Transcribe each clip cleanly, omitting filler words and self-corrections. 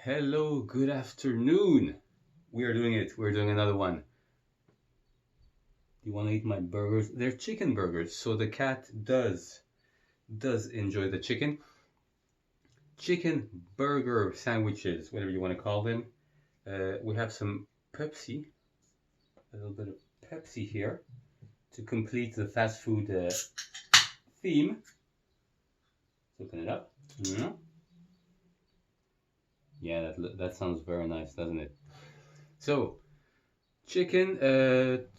Hello, good afternoon. We are doing it. We're doing another one. Do you want to eat my burgers? They're chicken burgers, so the cat does enjoy the chicken. Chicken burger sandwiches, whatever you want to call them. We have some Pepsi, a little bit of Pepsi here to complete the fast food theme. Let's open it up. Mm. Yeah, that sounds very nice, doesn't it? So, chicken,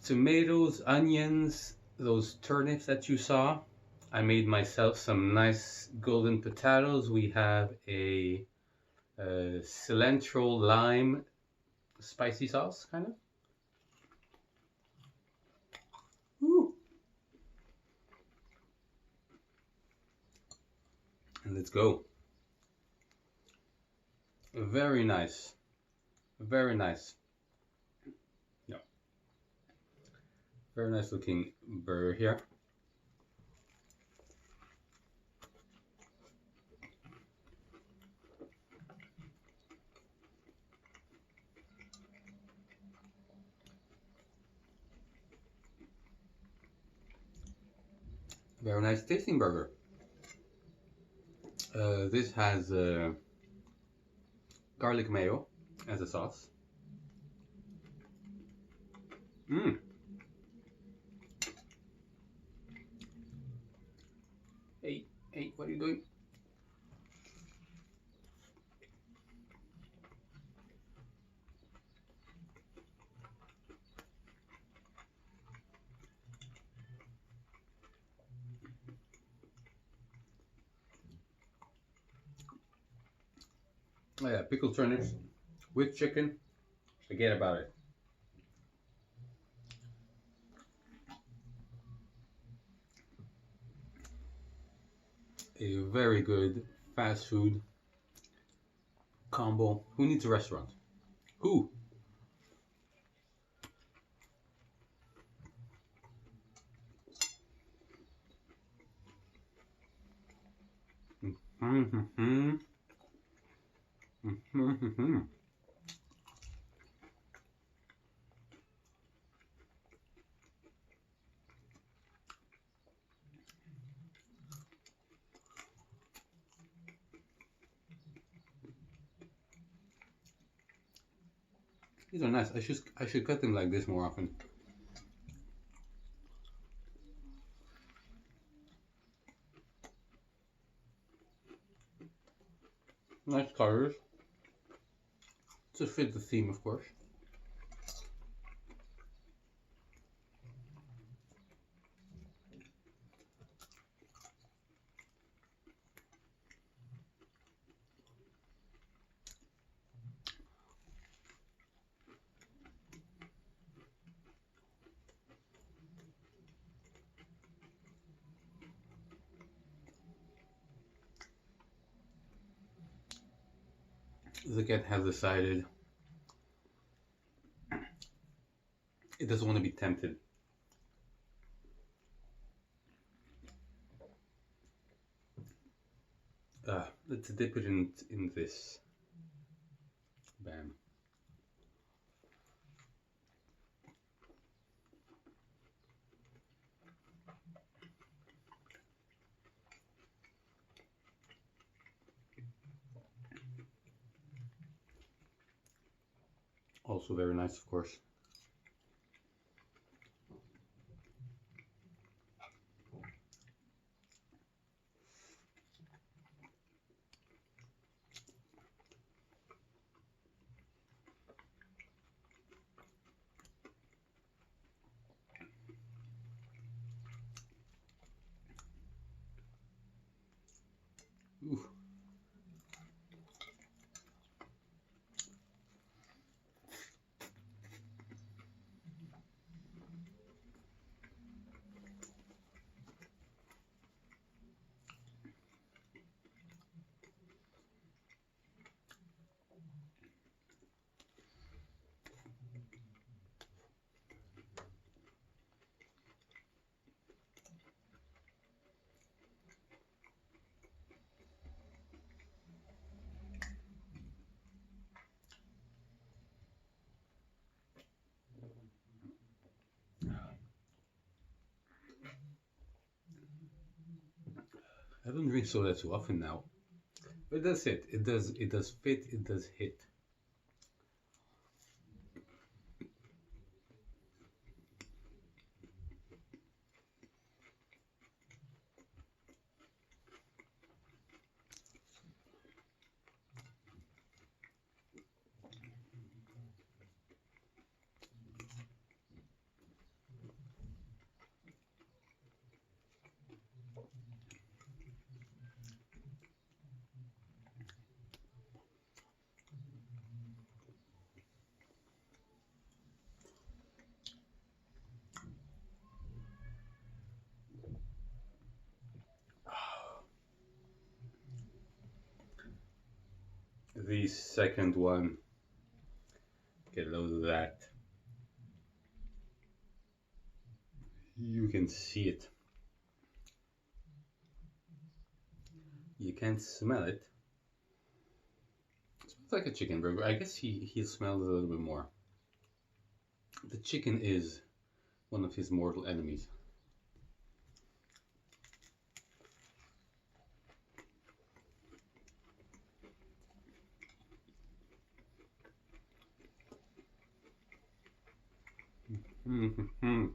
tomatoes, onions, those turnips that you saw. I made myself some nice golden potatoes. We have a cilantro lime spicy sauce, kind of. Ooh. And let's go. Very nice. Very nice. Yeah. Very nice looking burger here. Very nice tasting burger. This has garlic mayo as a sauce. Mmm. Hey, what are you doing? Oh yeah, pickled turnips with chicken. Forget about it. A very good fast food combo. Who needs a restaurant? Who? Mm-hmm. Mm-hmm. These are nice. I should cut them like this more often. Nice colors to fit the theme, of course. The cat has decided it doesn't want to be tempted. Let's dip it in this. Bam. Also very nice, of course. Ooh. don't drink soda too often now. But that's it. It does fit, it does hit. The second one, get a load of that. You can see it. You can't smell it. It smells like a chicken burger. I guess he smells a little bit more. The chicken is one of his mortal enemies. Mm-hmm.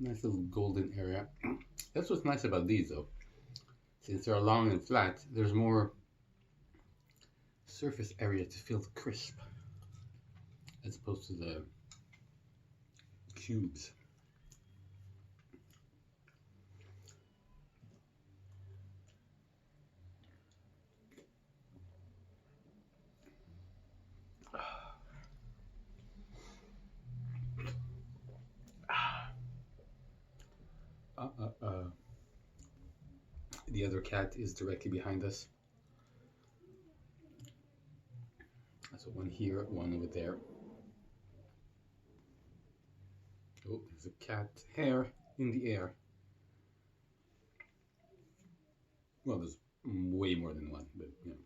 Nice little golden area. That's what's nice about these though. Since they're long and flat, there's more surface area to feel crisp as opposed to the cubes. The other cat is directly behind us. So one here, one over there. Oh, there's a cat hair in the air. Well, there's way more than one, but you know.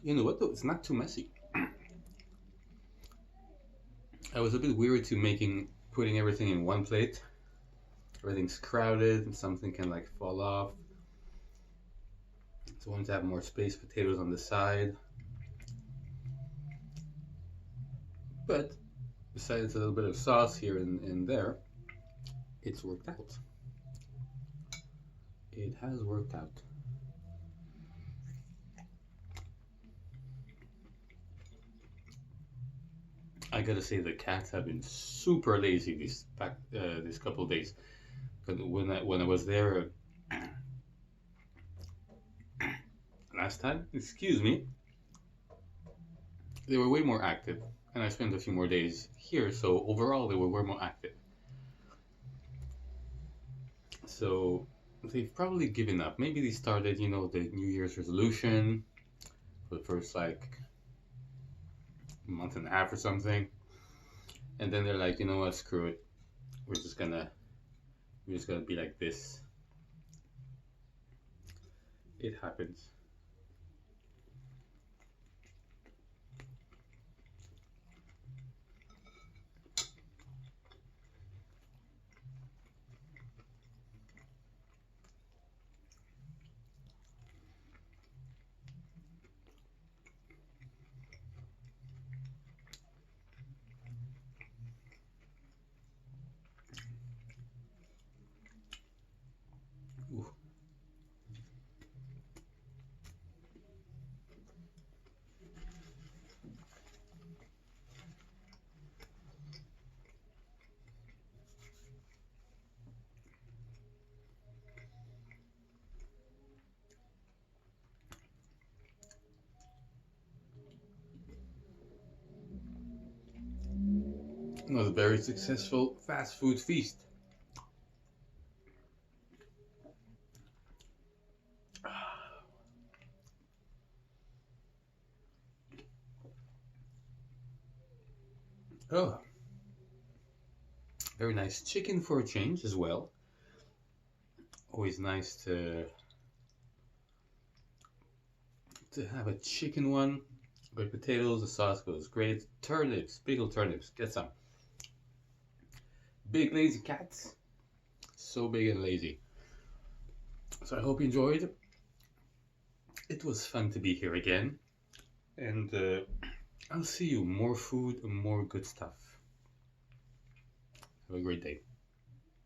You know what though? It's not too messy. I was a bit weary to putting everything in one plate. Everything's crowded and something can like fall off. So I wanted to have more space, potatoes on the side. But besides a little bit of sauce here and there, it's worked out. It has worked out. I gotta say the cats have been super lazy this couple of days. But when I was there last time, excuse me, they were way more active, and I spent a few more days here, so overall they were way more active. So they've probably given up. Maybe they started, you know, the New Year's resolution for the first like month and a half or something, and then they're like, you know what, screw it, we're just gonna be like this. It happens. Ooh. It was a very successful fast food feast. Oh, very nice chicken for a change as well. Always nice to have a chicken one. Great potatoes, the sauce goes great. Turnips, big old turnips, get some. Big lazy cats, so big and lazy. So I hope you enjoyed. It was fun to be here again, and I'll see you. More food and more good stuff. Have a great day.